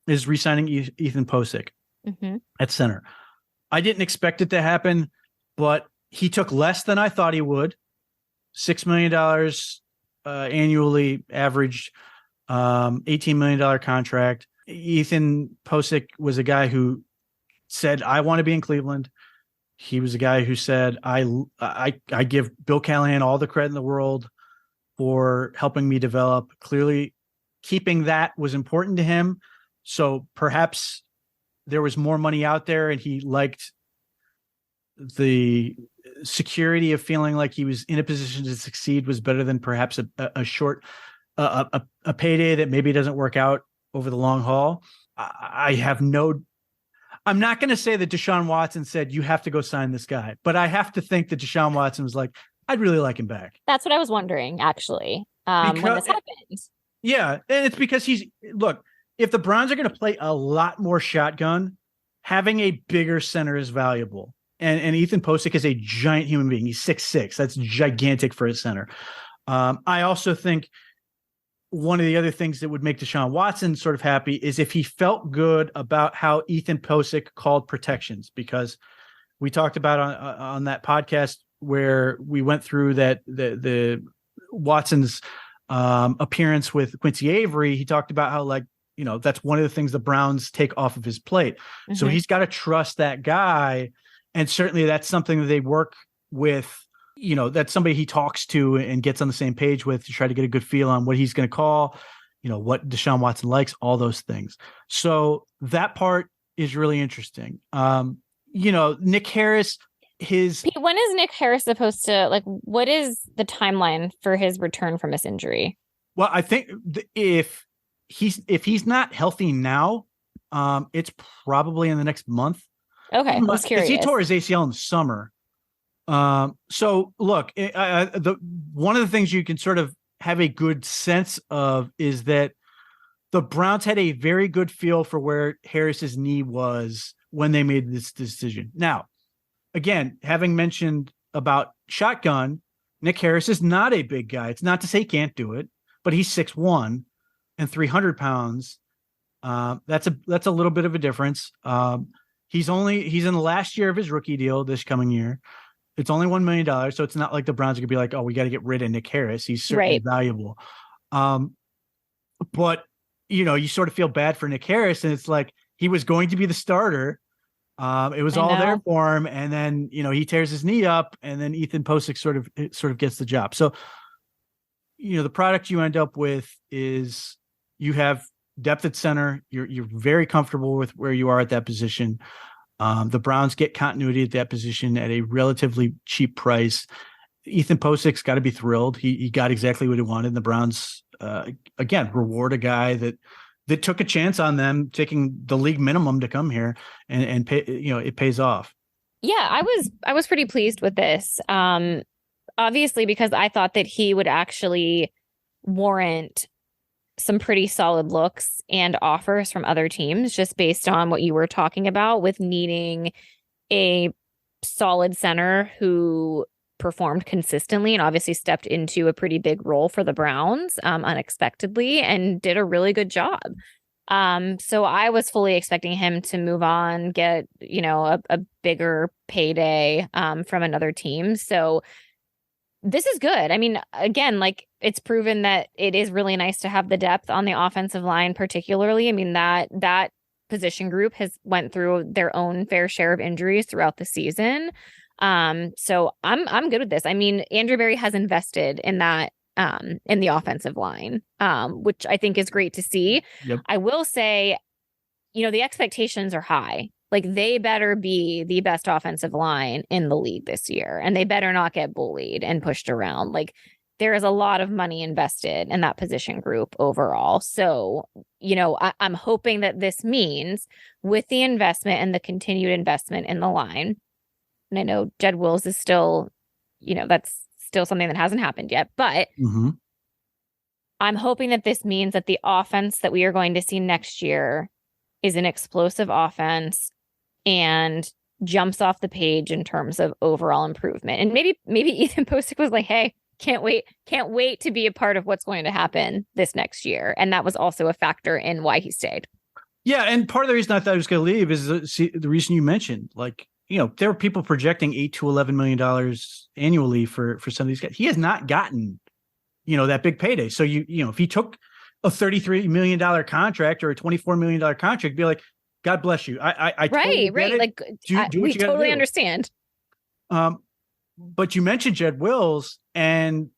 is re-signing Ethan Pocic at center. I didn't expect it to happen, but he took less than I thought he would. $6 million annually, averaged $18 million contract. Ethan Pocic was a guy who said, I want to be in Cleveland. He was a guy who said, I give Bill Callahan all the credit in the world for helping me develop. Clearly, keeping that was important to him. So perhaps there was more money out there, and he liked the security of feeling like he was in a position to succeed was better than perhaps a short a payday that maybe doesn't work out over the long haul. I'm not going to say that Deshaun Watson said, you have to go sign this guy, but I have to think that Deshaun Watson was like, I'd really like him back. That's what I was wondering, actually, when this happened. Yeah. And it's because if the Browns are going to play a lot more shotgun, having a bigger center is valuable. And Ethan Pocic is a giant human being. He's 6'6". That's gigantic for a center. I also think one of the other things that would make Deshaun Watson sort of happy is if he felt good about how Ethan Pocic called protections, because we talked about on that podcast where we went through that the Watson's appearance with Quincy Avery. He talked about how that's one of the things the Browns take off of his plate. Mm-hmm. So he's got to trust that guy. And certainly that's something that they work with, that's somebody he talks to and gets on the same page with to try to get a good feel on what he's going to call, what Deshaun Watson likes, all those things. So that part is really interesting. Nick Harris, when is Nick Harris supposed to, what is the timeline for his return from this injury? Well, I think if he's not healthy now, it's probably in the next month. Okay, I was curious. He tore his ACL in the summer. So look, one of the things you can sort of have a good sense of is that the Browns had a very good feel for where Harris's knee was when they made this decision. Now, again, having mentioned about shotgun, Nick Harris is not a big guy. It's not to say he can't do it, but he's 6'1" and 300 pounds. That's a little bit of a difference. He's in the last year of his rookie deal this coming year. It's only $1 million. So it's not like the Browns are gonna be like, oh, we got to get rid of Nick Harris. He's certainly valuable. But you sort of feel bad for Nick Harris, and it's like he was going to be the starter. It was all there for him. And then, he tears his knee up, and then Ethan Pocic sort of gets the job. So, the product you end up with is you have depth at center. You're very comfortable with where you are at that position. The Browns get continuity at that position at a relatively cheap price. Ethan Posic's got to be thrilled. He got exactly what he wanted. The Browns, again, reward a guy that took a chance on them, taking the league minimum to come here and pay, it pays off. Yeah, I was pretty pleased with this. Obviously, because I thought that he would actually warrant some pretty solid looks and offers from other teams, just based on what you were talking about with needing a solid center who performed consistently and obviously stepped into a pretty big role for the Browns unexpectedly and did a really good job. So I was fully expecting him to move on, get, a bigger payday from another team. So this is good. I mean, again, like, it's proven that it is really nice to have the depth on the offensive line, particularly. I mean, that position group has went through their own fair share of injuries throughout the season. So I'm good with this. I mean, Andrew Berry has invested in that in the offensive line, which I think is great to see. Yep. I will say, the expectations are high. Like, they better be the best offensive line in the league this year, and they better not get bullied and pushed around. Like, there is a lot of money invested in that position group overall. So, I'm hoping that this means, with the investment and the continued investment in the line, and I know Jed Wills is still, that's still something that hasn't happened yet, but I'm hoping that this means that the offense that we are going to see next year is an explosive offense and jumps off the page in terms of overall improvement. And maybe Ethan Pocic was like, hey, can't wait to be a part of what's going to happen this next year. And that was also a factor in why he stayed. Yeah. And part of the reason I thought he was going to leave is the reason you mentioned, like, there were people projecting $8 to $11 million annually for some of these guys. He has not gotten, that big payday. So if he took a $33 million contract or a $24 million contract, be like, God bless you. I totally right. It. Like, do what we you totally do. Understand. But you mentioned Jed Wills, and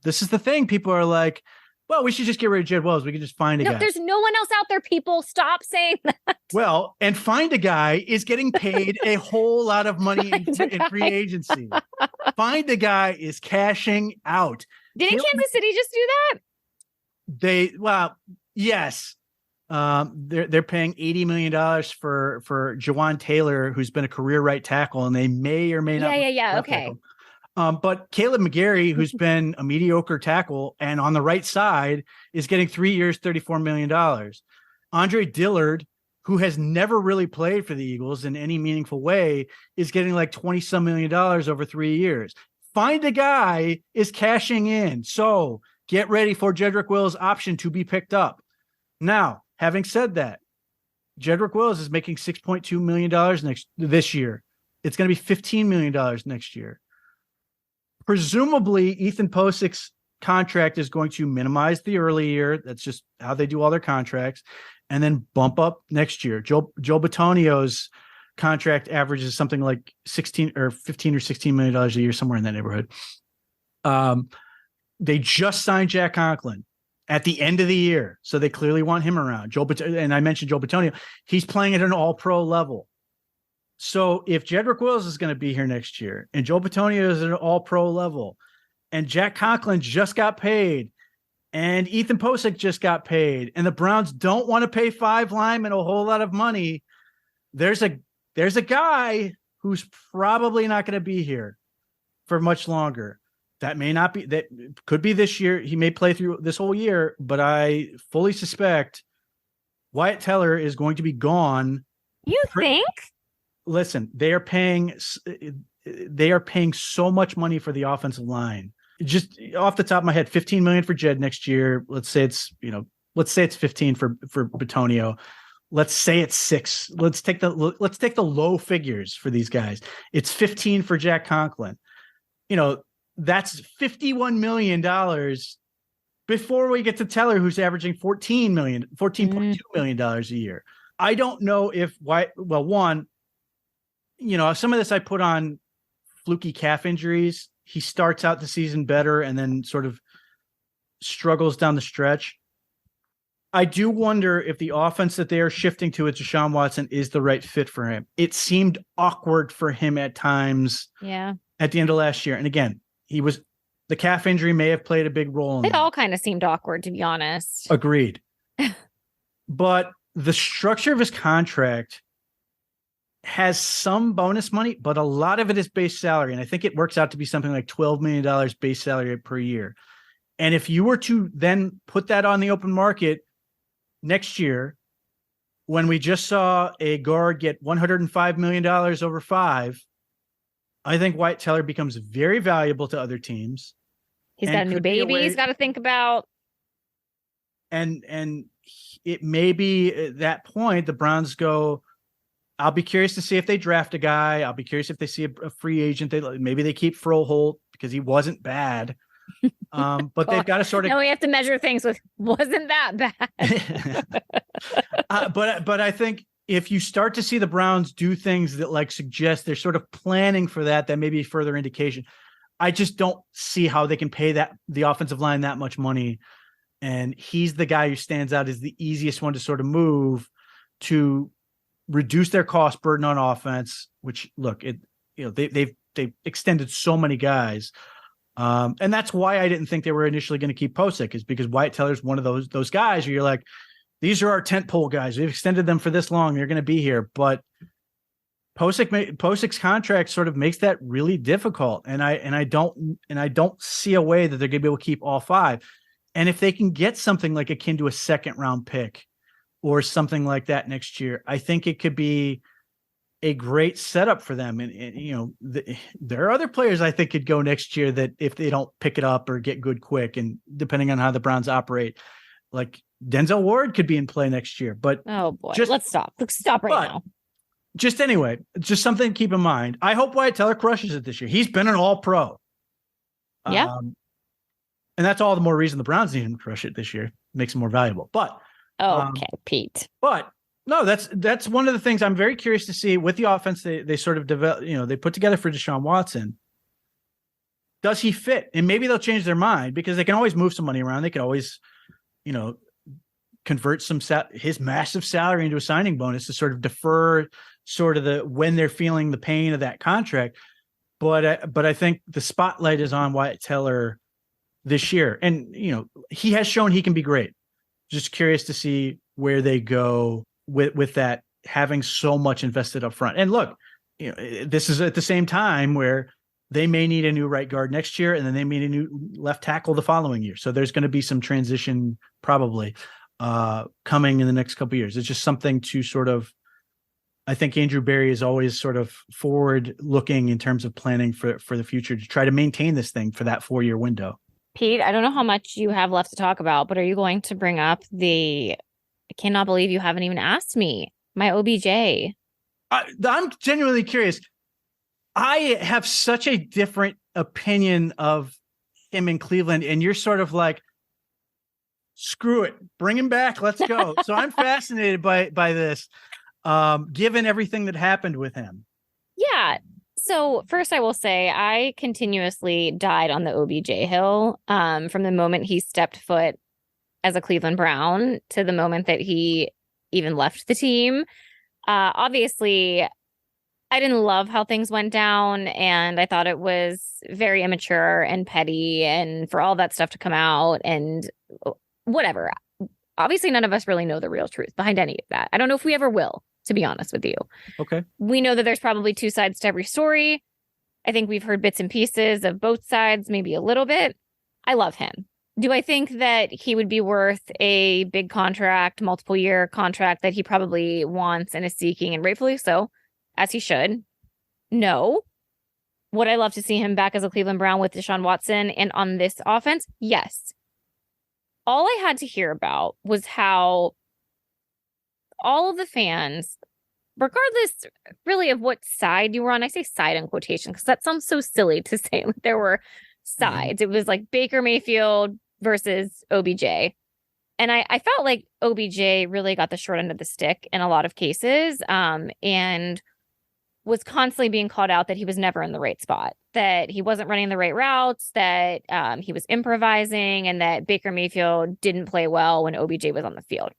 this is the thing. People are like, well, we should just get rid of Jed Wills. We can just find a guy. There's no one else out there, people. Stop saying that. Well, and find a guy is getting paid a whole lot of money in free agency. Find a guy is cashing out. Didn't Kansas City just do that? Yes. They're paying $80 million for Jawan Taylor, who's been a career right tackle, and they may or may not. Yeah. Okay. Tackle. But Caleb McGarry, who's been a mediocre tackle and on the right side, is getting 3 years, $34 million. Andre Dillard, who has never really played for the Eagles in any meaningful way, is getting like $20-some million over 3 years. Find a guy is cashing in. So get ready for Jedrick Wills' option to be picked up. Now, having said that, Jedrick Wills is making $6.2 million this year. It's going to be $15 million next year. Presumably, Ethan Posic's contract is going to minimize the early year. That's just how they do all their contracts, and then bump up next year. Joe Bitonio's contract averages something like $15 or $16 million a year, somewhere in that neighborhood. They just signed Jack Conklin at the end of the year, so they clearly want him around. And I mentioned Joe Bitonio. He's playing at an all-pro level. So if Jedrick Wills is going to be here next year, and Joe Bitonio is at an all-pro level, and Jack Conklin just got paid, and Ethan Pocic just got paid, and the Browns don't want to pay 5 linemen a whole lot of money, there's a guy who's probably not going to be here for much longer. That could be this year. He may play through this whole year, but I fully suspect Wyatt Teller is going to be gone. You think? Listen, they are paying so much money for the offensive line. Just off the top of my head, $15 million for Jed next year. Let's say it's 15 for Bitonio. Let's say it's 6. Let's take the low figures for these guys. It's 15 for Jack Conklin. That's $51 million before we get to Teller, who's averaging $14.2 million a year. I don't know some of this I put on fluky calf injuries. He starts out the season better and then sort of struggles down the stretch. I do wonder if the offense that they are shifting to with Deshaun Watson is the right fit for him. It seemed awkward for him at times. Yeah. At the end of last year. And again, the calf injury may have played a big role in It that. all kind of seemed awkward, to be honest. Agreed. But the structure of his contract has some bonus money, but a lot of it is base salary. And I think it works out to be something like $12 million base salary per year. And if you were to then put that on the open market next year, when we just saw a guard get $105 million over 5, I think Wyatt Teller becomes very valuable to other teams. He's got a new baby he's got to think about. And it may be at that point the Browns go, I'll be curious to see if they draft a guy. I'll be curious if they see a free agent. Maybe they keep Froholt because he wasn't bad. But they've got to sort of. No, we have to measure things with wasn't that bad. But I think if you start to see the Browns do things that like suggest they're sort of planning for that may be further indication. I just don't see how they can pay the offensive line that much money. And he's the guy who stands out as the easiest one to sort of move to reduce their cost burden on offense, which look, they've extended so many guys. And that's why I didn't think they were initially going to keep Pocic, is because Wyatt Teller's one of those guys where you're like, these are our tentpole guys. We've extended them for this long. They're going to be here. But Pocic's contract sort of makes that really difficult. And I don't see a way that they're going to be able to keep all 5. And if they can get something like akin to a second round pick or something like that next year, I think it could be a great setup for them. And there are other players I think could go next year that if they don't pick it up or get good quick, and depending on how the Browns operate, like Denzel Ward could be in play next year. But oh boy, let's stop right now. Just anyway, just something to keep in mind. I hope Wyatt Teller crushes it this year. He's been an all-pro. Yeah. And that's all the more reason the Browns need him to crush it this year. Makes him more valuable. But okay, Pete. But no, that's one of the things I'm very curious to see with the offense they sort of develop, they put together for Deshaun Watson. Does he fit? And maybe they'll change their mind because they can always move some money around. They can always, convert his massive salary into a signing bonus to sort of defer sort of when they're feeling the pain of that contract. But I think the spotlight is on Wyatt Teller this year. And, he has shown he can be great. Just curious to see where they go with that, having so much invested up front. And look, this is at the same time where they may need a new right guard next year, and then they may need a new left tackle the following year. So there's going to be some transition probably coming in the next couple of years. It's just something to sort of, I think Andrew Berry is always sort of forward looking in terms of planning for the future to try to maintain this thing for that 4-year window. Pete, I don't know how much you have left to talk about, but are you going to bring up I cannot believe you haven't even asked me, my OBJ? I'm genuinely curious. I have such a different opinion of him in Cleveland, and you're sort of like, screw it, bring him back, let's go. So I'm fascinated by this, given everything that happened with him. Yeah. So first I will say I continuously died on the OBJ hill from the moment he stepped foot as a Cleveland Brown to the moment that he even left the team. Obviously, I didn't love how things went down, and I thought it was very immature and petty, and for all that stuff to come out and whatever. Obviously, none of us really know the real truth behind any of that. I don't know if we ever will, to be honest with you. Okay. We know that there's probably 2 sides to every story. I think we've heard bits and pieces of both sides, maybe a little bit. I love him. Do I think that he would be worth a big contract, multiple year contract that he probably wants and is seeking, and rightfully so, as he should? No. Would I love to see him back as a Cleveland Brown with Deshaun Watson and on this offense? Yes. All I had to hear about was how all of the fans, regardless really of what side you were on, I say side in quotation because that sounds so silly to say, like there were sides. It was like Baker Mayfield versus OBJ. And I felt like OBJ really got the short end of the stick in a lot of cases. And was constantly being called out that he was never in the right spot, that he wasn't running the right routes, that he was improvising, and that Baker Mayfield didn't play well when OBJ was on the field.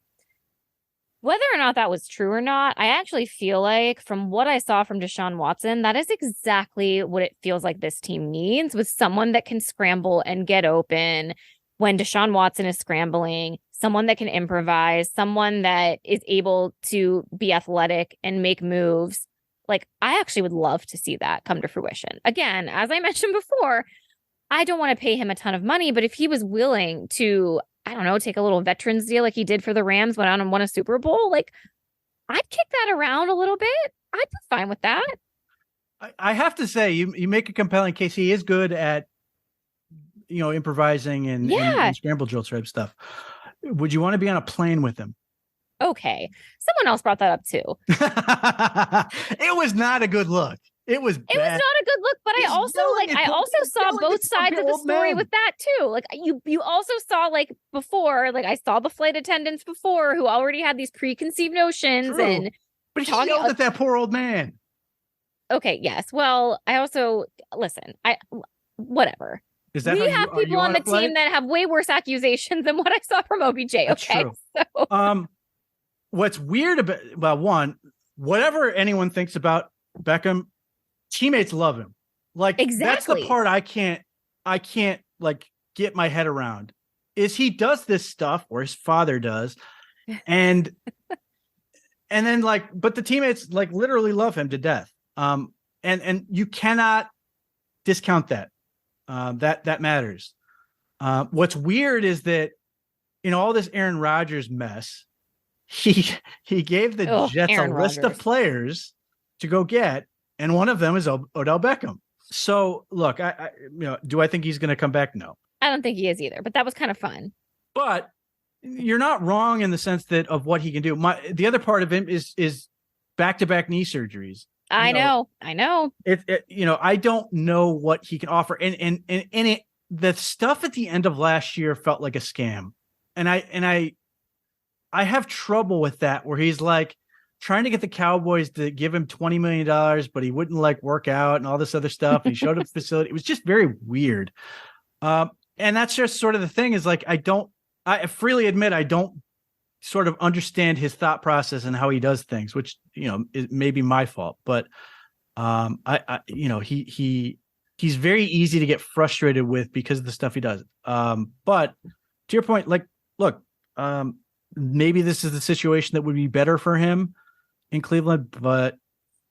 Whether or not that was true or not, I actually feel like from what I saw from Deshaun Watson, that is exactly what it feels like this team needs, with someone that can scramble and get open when Deshaun Watson is scrambling, someone that can improvise, someone that is able to be athletic and make moves. Like, I actually would love to see that come to fruition. Again, as I mentioned before, I don't want to pay him a ton of money, but if he was willing to, I don't know, take a little veterans deal like he did for the Rams, went out and won a Super Bowl, like, I'd kick that around a little bit. I'd be fine with that. I have to say, you make a compelling case. He is good at, improvising and scramble drill type stuff. Would you want to be on a plane with him? Okay. Someone else brought that up too. It was not a good look. It was bad. It was not a good look, but I also saw both sides of the story with that too. Like you also saw, like, before, like, I saw the flight attendants before who already had these preconceived notions. True. But he yelled at that poor old man. Okay, yes. Well, I also whatever. Is that we have people on the team that have way worse accusations than what I saw from OBJ. That's okay. True. So what's weird about one, whatever anyone thinks about Beckham, teammates love him. Like, exactly. That's the part I can't like get my head around, is he does this stuff, or his father does, and then, like, but the teammates, like, literally love him to death. And you cannot discount that. That matters. What's weird is that all this Aaron Rodgers mess, he gave the Jets a list of players to go get, and one of them is Odell Beckham. So look, do I think he's going to come back? No, I don't think he is either. But that was kind of fun. But you're not wrong in the sense that of what he can do. The other part of him is back-to-back knee surgeries. I know. I don't know what he can offer. And the stuff at the end of last year felt like a scam. And I have trouble with that, where he's like trying to get the Cowboys to give him $20 million, but he wouldn't, like, work out and all this other stuff. He showed up at the facility. It was just very weird. And that's just sort of the thing, is like, I freely admit I don't sort of understand his thought process and how he does things, which, is maybe my fault, but he's very easy to get frustrated with because of the stuff he does. But to your point, like, look, maybe this is the situation that would be better for him in Cleveland, but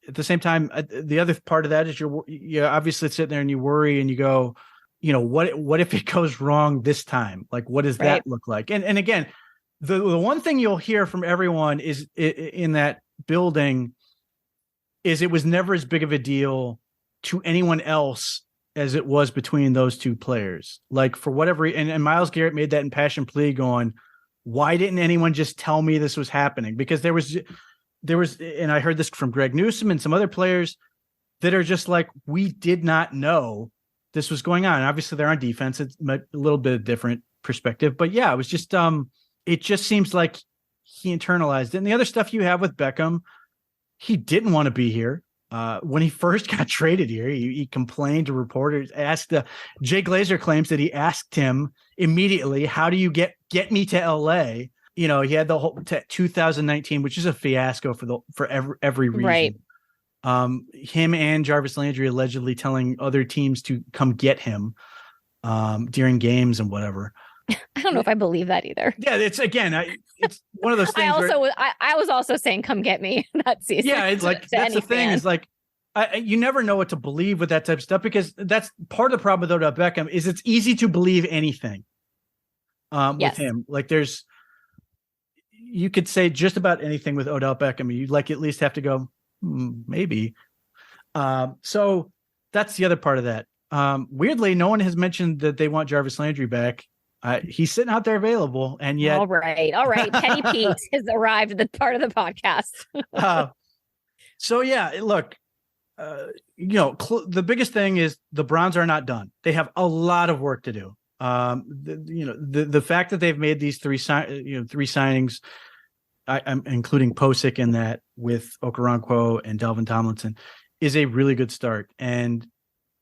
at the same time, the other part of that is you're obviously sitting there and you worry and you go, what if it goes wrong this time? Like, what does that look like? And again, the one thing you'll hear from everyone is in that building is it was never as big of a deal to anyone else as it was between those two players. Like, for whatever, and Myles Garrett made that impassioned plea going, why didn't anyone just tell me this was happening? Because there was, and I heard this from Greg Newsome and some other players that are just like, we did not know this was going on. And obviously they're on defense. It's a little bit of different perspective, but yeah, it was just, it just seems like he internalized it. And the other stuff you have with Beckham, he didn't want to be here. When he first got traded here, he complained to reporters, Jay Glazer claims that he asked him immediately, how do you get me to LA? He had the whole 2019, which is a fiasco for every reason. Right. Him and Jarvis Landry allegedly telling other teams to come get him during games and whatever. I don't know if I believe that either. Yeah, it's one of those things. I was also saying, "Come get me" that season. Yeah, it's like that's the thing. Is like you never know what to believe with that type of stuff, because that's part of the problem with Odell Beckham is it's easy to believe anything. With him, like you could say just about anything with Odell Beckham. You like at least have to go maybe. So that's the other part of that. Weirdly, no one has mentioned that they want Jarvis Landry back. He's sitting out there available, and yet. All right. Petty Pete has arrived at the part of the podcast. So yeah, look, the biggest thing is the Browns are not done. They have a lot of work to do. The fact that they've made these three signings, I'm including Pocic in that with Okoronkwo and Dalvin Tomlinson, is a really good start. And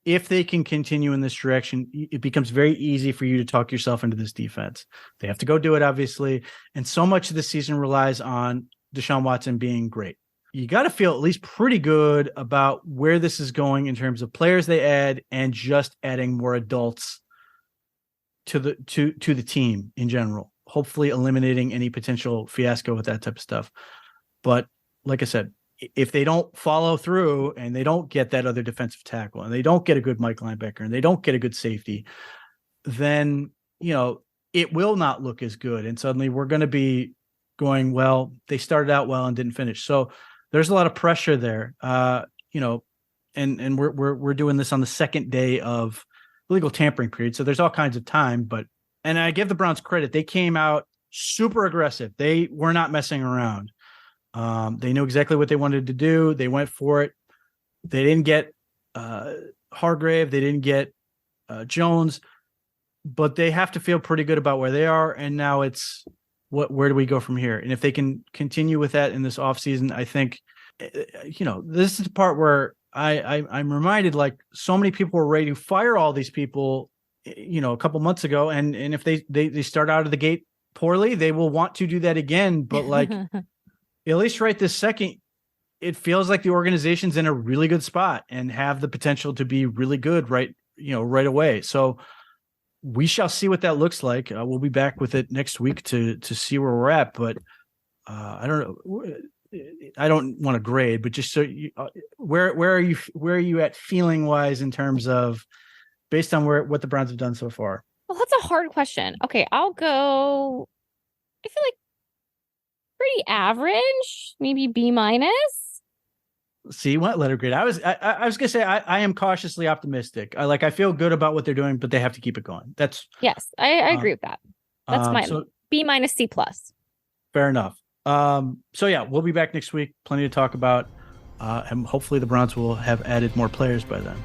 if they can continue in this direction, it becomes very easy for you to talk yourself into this defense. They have to go do it, obviously. And so much of the season relies on Deshaun Watson being great. You got to feel at least pretty good about where this is going in terms of players they add and just adding more adults to the team in general, hopefully eliminating any potential fiasco with that type of stuff. But like I said, if they don't follow through and they don't get that other defensive tackle and they don't get a good Mike linebacker and they don't get a good safety, then, it will not look as good. And suddenly we're going to be going, well, they started out well and didn't finish. So there's a lot of pressure there, and we're doing this on the second day of legal tampering period. So there's all kinds of time, and I give the Browns credit. They came out super aggressive. They were not messing around. They knew exactly what they wanted to do. They went for it. They didn't get Hargrave. They didn't get Jones, but they have to feel pretty good about where they are. And now it's where do we go from here? And if they can continue with that in this offseason, I think, this is the part where I'm reminded, like, so many people were ready to fire all these people, a couple months ago. And if they start out of the gate poorly, they will want to do that again. But like, at least right this second, it feels like the organization's in a really good spot and have the potential to be really good right away. So we shall see what that looks like. We'll be back with it next week to see where we're at. But I don't know. I don't want to grade, but just so where are you at feeling wise in terms of based on what the Browns have done so far? Well, that's a hard question. Okay, I'll go. I feel like pretty average, maybe B-. See what letter grade? I was gonna say I am cautiously optimistic. I feel good about what they're doing, but they have to keep it going. That's yes, I agree with that. That's mine. So, B-, C+. Fair enough. So yeah, we'll be back next week. Plenty to talk about. And hopefully the Browns will have added more players by then.